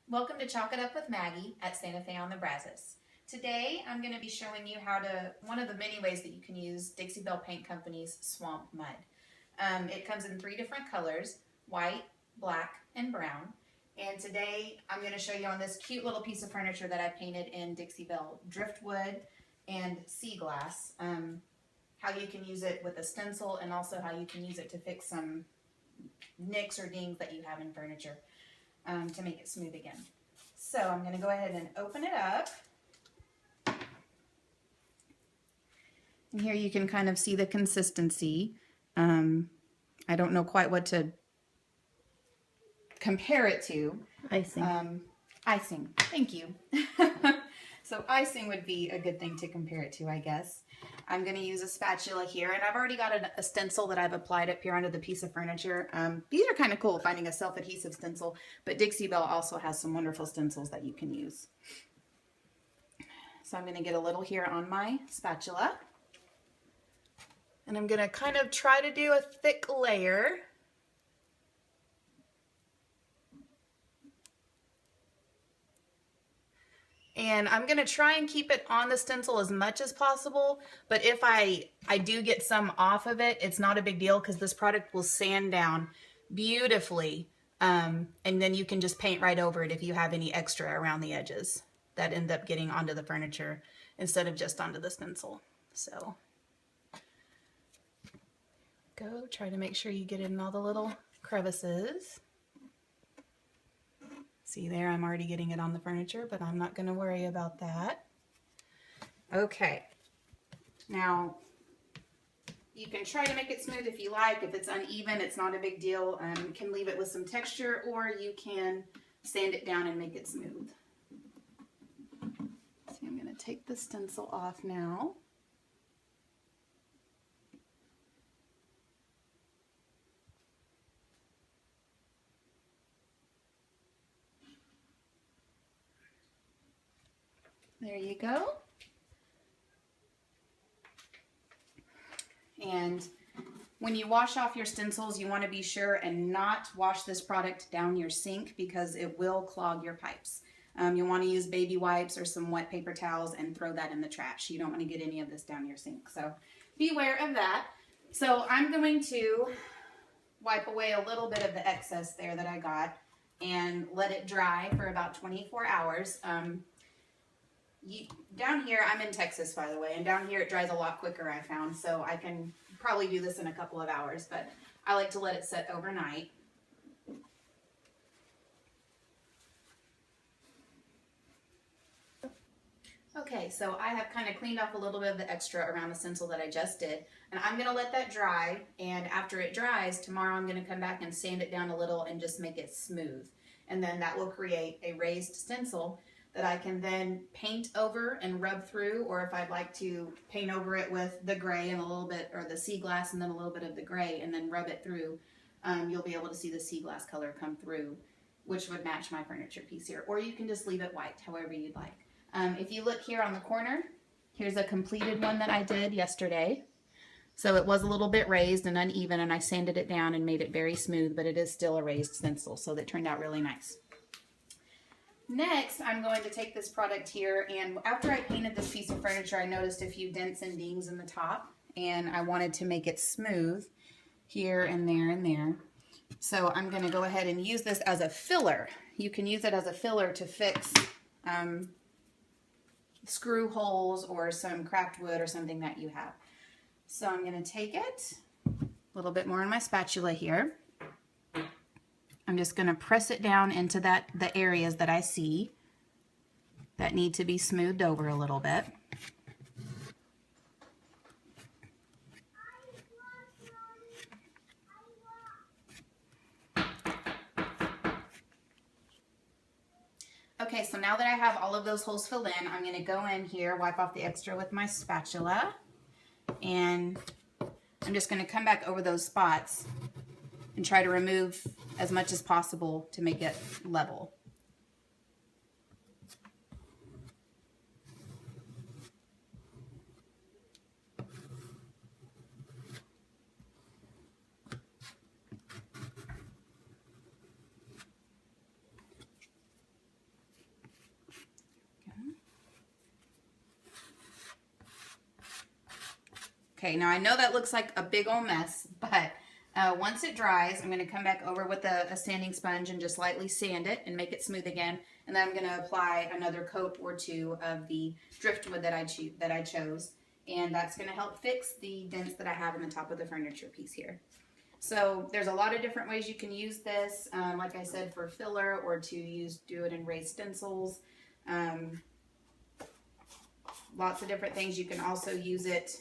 Welcome to Chalk It Up with Maggie at Santa Fe on the Brazos. Today I'm going to be showing you one of the many ways that you can use Dixie Belle Paint Company's Swamp Mud. It comes in 3 different colors, white, black, and brown. And today I'm going to show you on this cute little piece of furniture that I painted in Dixie Belle driftwood and sea glass, how you can use it with a stencil and also how you can use it to fix some nicks or dings that you have in furniture. To make it smooth again. So I'm going to go ahead and open it up. And here you can kind of see the consistency. I don't know quite what to compare it to. Icing. Icing. Thank you. So icing would be a good thing to compare it to, I guess. I'm going to use a spatula here, and I've already got a stencil that I've applied up here onto the piece of furniture. These are kind of cool, finding a self-adhesive stencil, but Dixie Belle also has some wonderful stencils that you can use. So I'm going to get a little here on my spatula, and I'm going to kind of try to do a thick layer. And I'm going to try and keep it on the stencil as much as possible, but if I do get some off of it, it's not a big deal because this product will sand down beautifully, and then you can just paint right over it if you have any extra around the edges that end up getting onto the furniture instead of just onto the stencil. So go try to make sure you get in all the little crevices. See there, I'm already getting it on the furniture, but I'm not going to worry about that. Okay, now you can try to make it smooth if you like. If it's uneven, it's not a big deal. You can leave it with some texture, or you can sand it down and make it smooth. So I'm going to take the stencil off now. There you go. And when you wash off your stencils, you want to be sure and not wash this product down your sink because it will clog your pipes. You'll want to use baby wipes or some wet paper towels and throw that in the trash. You don't want to get any of this down your sink. So be aware of that. So I'm going to wipe away a little bit of the excess there that I got and let it dry for about 24 hours. Down here, I'm in Texas, by the way, and down here it dries a lot quicker, I found, so I can probably do this in a couple of hours, but I like to let it set overnight. Okay, so I have kind of cleaned off a little bit of the extra around the stencil that I just did, and I'm going to let that dry, and after it dries, tomorrow I'm going to come back and sand it down a little and just make it smooth, and then that will create a raised stencil that I can then paint over and rub through, or if I'd like to paint over it with the gray and a little bit, or the sea glass and then a little bit of the gray and then rub it through, you'll be able to see the sea glass color come through, which would match my furniture piece here. Or you can just leave it white, however you'd like. If you look here on the corner, here's a completed one that I did yesterday. So it was a little bit raised and uneven, and I sanded it down and made it very smooth, but it is still a raised stencil, so that turned out really nice. Next, I'm going to take this product here, and after I painted this piece of furniture, I noticed a few dents and dings in the top, and I wanted to make it smooth here and there and there. So I'm going to go ahead and use this as a filler. You can use it as a filler to fix screw holes or some cracked wood or something that you have. So I'm going to take it, a little bit more on my spatula here. I'm just going to press it down into the areas that I see that need to be smoothed over a little bit. Okay, so now that I have all of those holes filled in, I'm going to go in here, wipe off the extra with my spatula, and I'm just going to come back over those spots and try to remove as much as possible to make it level. Okay, now I know that looks like a big old mess, but once it dries, I'm going to come back over with a sanding sponge and just lightly sand it and make it smooth again. And then I'm going to apply another coat or two of the driftwood that I chose. And that's going to help fix the dents that I have in the top of the furniture piece here. So there's a lot of different ways you can use this, like I said, for filler or to do it in raised stencils. Lots of different things. You can also use it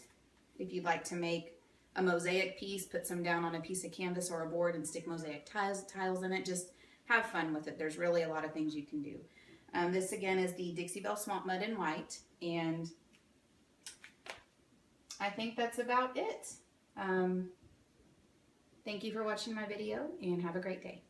if you'd like to make a mosaic piece, put some down on a piece of canvas or a board and stick mosaic tiles in it. Just have fun with it. There's really a lot of things you can do. This again is the Dixie Belle Swamp Mud in white, and I think that's about it. Thank you for watching my video, and have a great day.